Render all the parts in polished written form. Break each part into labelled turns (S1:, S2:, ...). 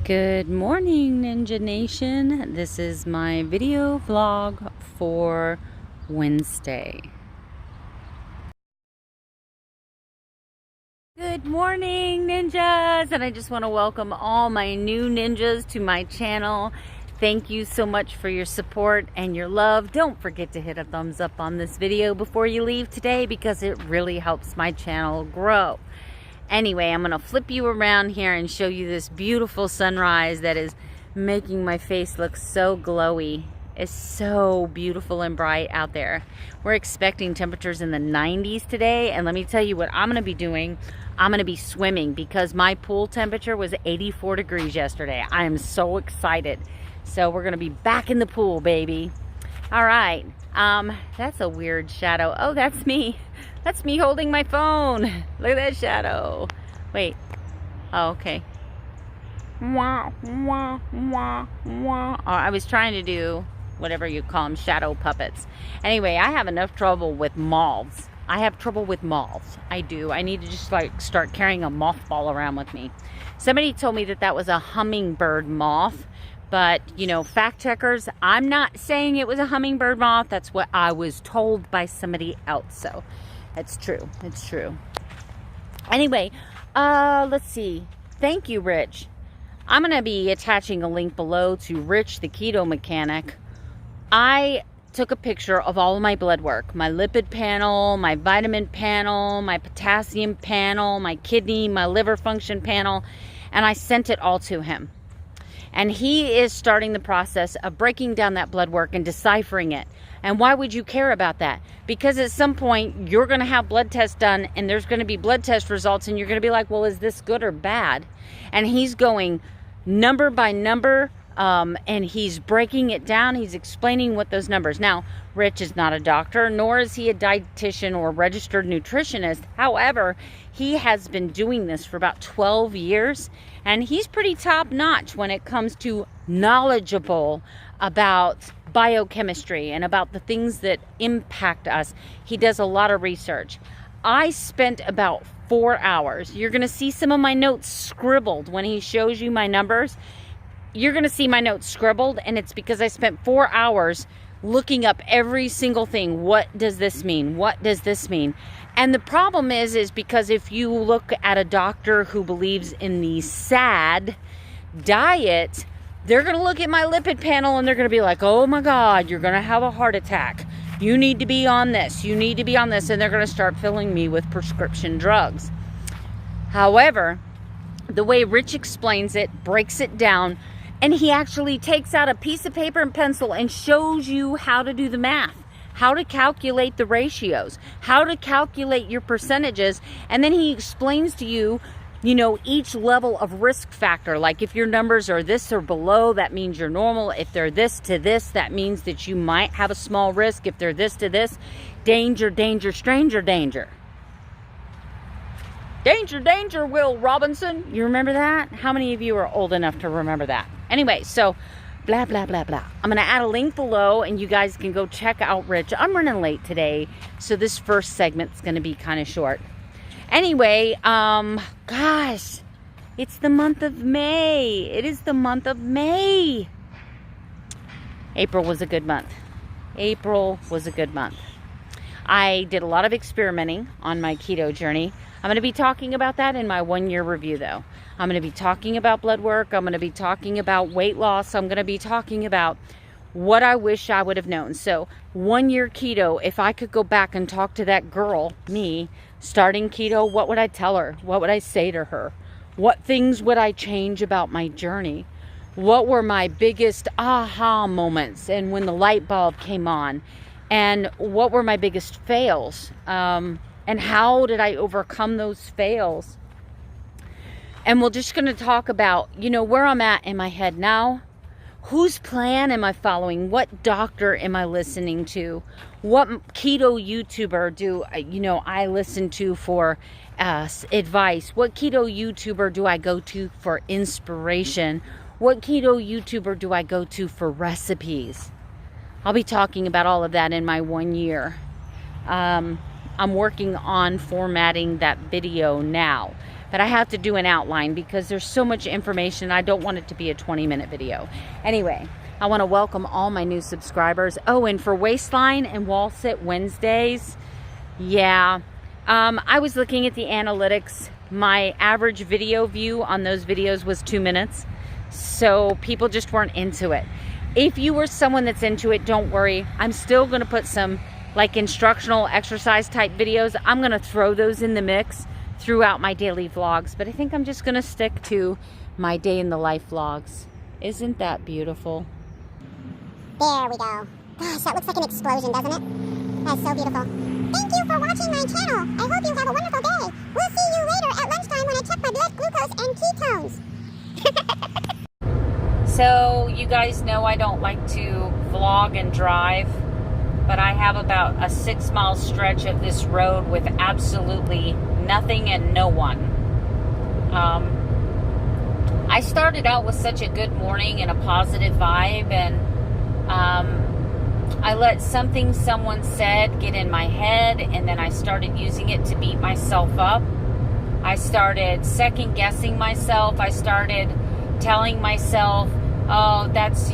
S1: Good morning, Ninja Nation. This is my video vlog for Wednesday. Good morning, ninjas, and I just want to welcome all my new ninjas to my channel. Thank you so much for your support and your love. Don't forget to hit a thumbs up on this video before you leave today because it really helps my channel grow. Anyway, I'm going to flip you around here and show you this beautiful sunrise that is making my face look so glowy. It's so beautiful and bright out there. We're expecting temperatures in the 90s today, and let me tell you what I'm going to be doing. I'm going to be swimming because my pool temperature was 84 degrees yesterday. I am so excited. So we're going to be back in the pool, baby. All right. That's a weird shadow. Oh, that's me. That's me holding my phone. Look at that shadow. Wait. Oh, okay. Wah, wah, wah, wah. Oh, I was trying to do whatever you call them, shadow puppets. Anyway, I have enough trouble with moths. I have trouble with moths. I do. I need to just like start carrying a mothball around with me. Somebody told me that that was a hummingbird moth. But, you know, fact checkers, I'm not saying it was a hummingbird moth. That's what I was told by somebody else. So, it's true. It's true. Anyway, let's see. Thank you, Rich. I'm going to be attaching a link below to Rich, the Keto Mechanic. I took a picture of all of my blood work. My lipid panel, my vitamin panel, my potassium panel, my kidney, my liver function panel. And I sent it all to him. And he is starting the process of breaking down that blood work and deciphering it. And why would you care about that? Because at some point, you're going to have blood tests done, and there's going to be blood test results, and you're going to be like, well, is this good or bad? And he's going number by number, and he's breaking it down. He's explaining what those numbers. Now, Rich is not a doctor, nor is he a dietitian or registered nutritionist. However, he has been doing this for about 12 years, and he's pretty top notch when it comes to knowledgeable about biochemistry and about the things that impact us. He does a lot of research. I spent about 4 hours. You're going to see some of my notes scribbled when he shows you my numbers. You're going to see my notes scribbled, and it's because I spent 4 hours looking up every single thing. What does this mean? What does this mean? And the problem is because if you look at a doctor who believes in the SAD diet, they're going to look at my lipid panel and they're going to be like, oh my God, you're going to have a heart attack. You need to be on this. You need to be on this. And they're going to start filling me with prescription drugs. However, the way Rich explains it, breaks it down, and he actually takes out a piece of paper and pencil and shows you how to do the math, how to calculate the ratios, how to calculate your percentages. And then he explains to you, you know, each level of risk factor. Like if your numbers are this or below, that means you're normal. If they're this to this, that means that you might have a small risk. If they're this to this, danger, danger, stranger, danger. Danger, danger, Will Robinson. You remember that? How many of you are old enough to remember that? Anyway, so blah, blah, blah, blah. I'm going to add a link below and you guys can go check out Rich. I'm running late today, so this first segment's going to be kind of short. Anyway, gosh, it's the month of May. It is the month of May. April was a good month. April was a good month. I did a lot of experimenting on my keto journey. I'm going to be talking about that in my 1-year review, though. I'm going to be talking about blood work. I'm going to be talking about weight loss. I'm going to be talking about what I wish I would have known. So 1 year keto, if I could go back and talk to that girl, me, starting keto, what would I tell her? What would I say to her? What things would I change about my journey? What were my biggest aha moments and when the light bulb came on? And what were my biggest fails? And how did I overcome those fails? And we're just going to talk about, you know, where I'm at in my head now. Whose plan am I following? What doctor am I listening to? What keto YouTuber do I listen to for advice? What keto YouTuber do I go to for inspiration? What keto YouTuber do I go to for recipes? I'll be talking about all of that in my 1 year. I'm working on formatting that video now but I have to do an outline because there's so much information. I don't want it to be a 20-minute video. Anyway, I want to welcome all my new subscribers. Oh, and for Waistline and Wall Sit Wednesdays, yeah, I was looking at the analytics. My average video view on those videos was 2 minutes, so people just weren't into it. If you were someone that's into it, don't worry. I'm still going to put some like instructional exercise type videos. I'm going to throw those in the mix throughout my daily vlogs, but I think I'm just going to stick to my day in the life vlogs. Isn't that beautiful?
S2: There we go. Gosh, that looks like an explosion, doesn't it? That's so beautiful. Thank you for watching my channel. I hope you have a wonderful day. We'll see you later at lunchtime when I check my blood glucose and ketones.
S1: So you guys know I don't like to vlog and drive, but I have about a 6-mile stretch of this road with absolutely nothing and no one. I started out with such a good morning and a positive vibe, and I let something someone said get in my head, and then I started using it to beat myself up. I started second guessing myself. I started telling myself, oh,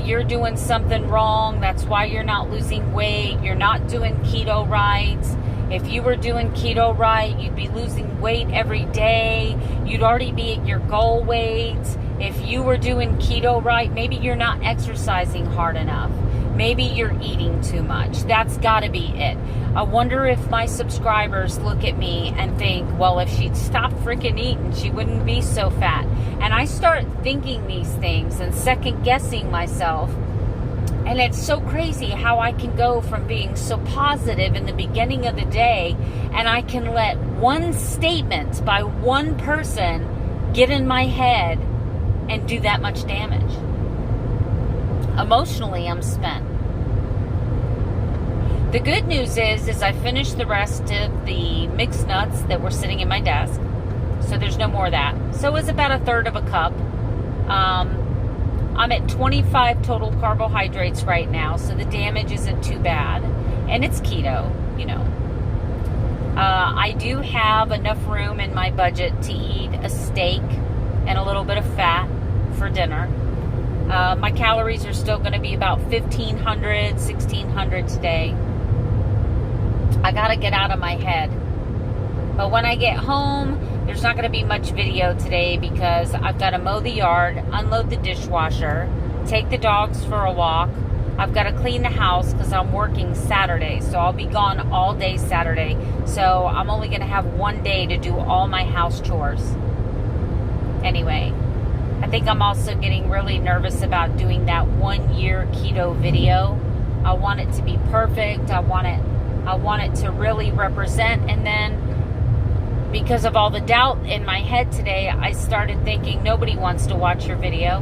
S1: you're doing something wrong. That's why you're not losing weight. You're not doing keto right. If you were doing keto right, you'd be losing weight every day. You'd already be at your goal weight. If you were doing keto right, maybe you're not exercising hard enough. Maybe you're eating too much. That's got to be it. I wonder if my subscribers look at me and think, well, if she'd stop freaking eating, she wouldn't be so fat. And I start thinking these things and second guessing myself. And it's so crazy how I can go from being so positive in the beginning of the day, and I can let one statement by one person get in my head and do that much damage. Emotionally, I'm spent. The good news is I finished the rest of the mixed nuts that were sitting in my desk. So there's no more of that. So it was about 1/3 of a cup. I'm at 25 total carbohydrates right now, so the damage isn't too bad. And it's keto, you know. I do have enough room in my budget to eat a steak and a little bit of fat for dinner. My calories are still going to be about 1,500, 1,600 today. I got to get out of my head. But when I get home, there's not going to be much video today because I've got to mow the yard, unload the dishwasher, take the dogs for a walk. I've got to clean the house because I'm working Saturday, so I'll be gone all day Saturday. So I'm only going to have one day to do all my house chores. Anyway, I think I'm also getting really nervous about doing that 1-year keto video. I want it to be perfect. I want it to really represent. And then because of all the doubt in my head today, I started thinking nobody wants to watch your video.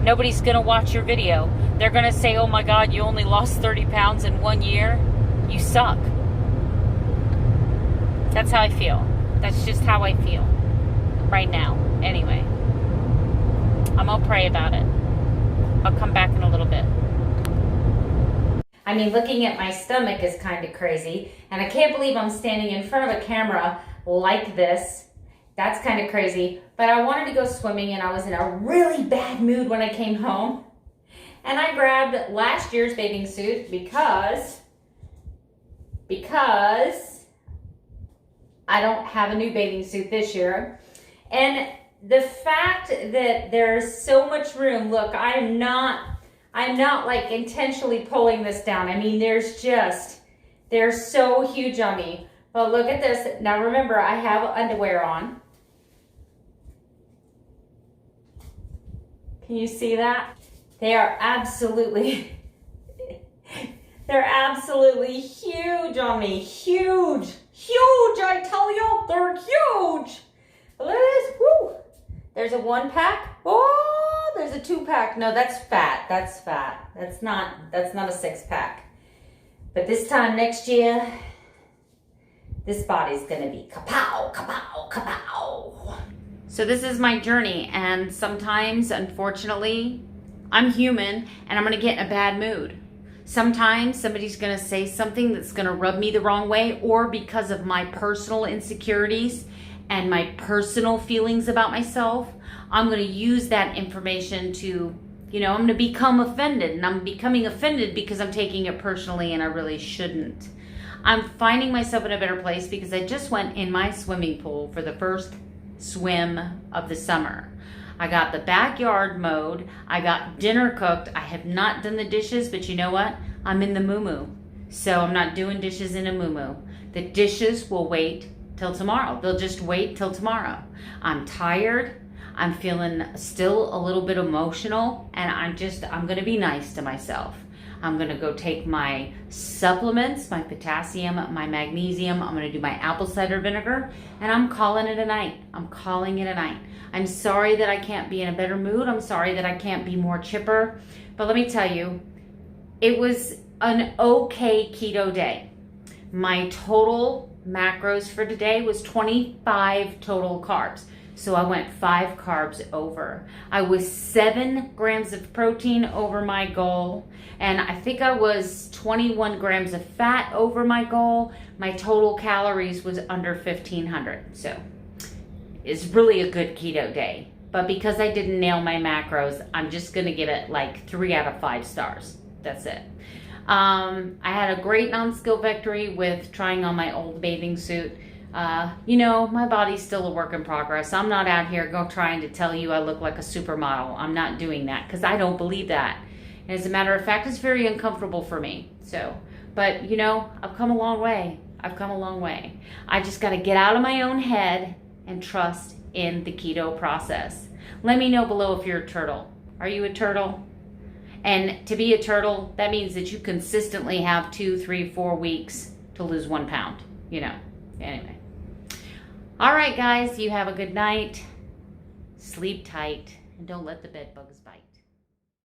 S1: Nobody's going to watch your video. They're going to say, oh my God, you only lost 30 pounds in 1 year. You suck. That's how I feel. That's just how I feel right now. Anyway, I'm going to pray about it. I'll come back in a little bit. I mean, looking at my stomach is kind of crazy, and I can't believe I'm standing in front of a camera like this. That's kind of crazy, but I wanted to go swimming, and I was in a really bad mood when I came home, and I grabbed last year's bathing suit because I don't have a new bathing suit this year. And the fact that there's so much room, look, I'm not like intentionally pulling this down. I mean, they're so huge on me. But look at this. Now remember, I have underwear on. Can you see that? They are absolutely, they're absolutely huge on me. Huge, huge, I tell you, they're huge. Look at this, woo. There's a 1-pack. Oh, there's a 2-pack. No, that's fat. That's fat. That's not a 6-pack. But this time next year, this body's gonna be kapow, kapow, kapow. So this is my journey, and sometimes, unfortunately, I'm human, and I'm gonna get in a bad mood. Sometimes somebody's gonna say something that's gonna rub me the wrong way, or because of my personal insecurities and my personal feelings about myself, I'm going to use that information to, I'm going to become offended. And I'm becoming offended because I'm taking it personally and I really shouldn't. I'm finding myself in a better place because I just went in my swimming pool for the first swim of the summer. I got the backyard mowed. I got dinner cooked. I have not done the dishes, but you know what? I'm in the moo-moo. So I'm not doing dishes in a moo-moo. The dishes will wait till tomorrow. They'll just wait till tomorrow. I'm tired. I'm feeling still a little bit emotional, and I'm going to be nice to myself. I'm going to go take my supplements, my potassium, my magnesium. I'm going to do my apple cider vinegar, and I'm calling it a night. I'm calling it a night. I'm sorry that I can't be in a better mood. I'm sorry that I can't be more chipper. But let me tell you, it was an okay keto day. My total macros for today was 25 total carbs. So I went 5 carbs over. I was 7 grams of protein over my goal. And I think I was 21 grams of fat over my goal. My total calories was under 1,500. So it's really a good keto day. But because I didn't nail my macros, I'm just going to give it like 3 out of 5 stars. That's it. I had a great non-skill victory with trying on my old bathing suit. My body's still a work in progress. I'm not out here trying to tell you I look like a supermodel. I'm not doing that because I don't believe that. And as a matter of fact, it's very uncomfortable for me. But I've come a long way. I've come a long way. I just got to get out of my own head and trust in the keto process. Let me know below if you're a turtle. Are you a turtle? And to be a turtle, that means that you consistently have 2, 3, 4 weeks to lose 1 pound. Anyway. All right, guys, you have a good night. Sleep tight and don't let the bed bugs bite.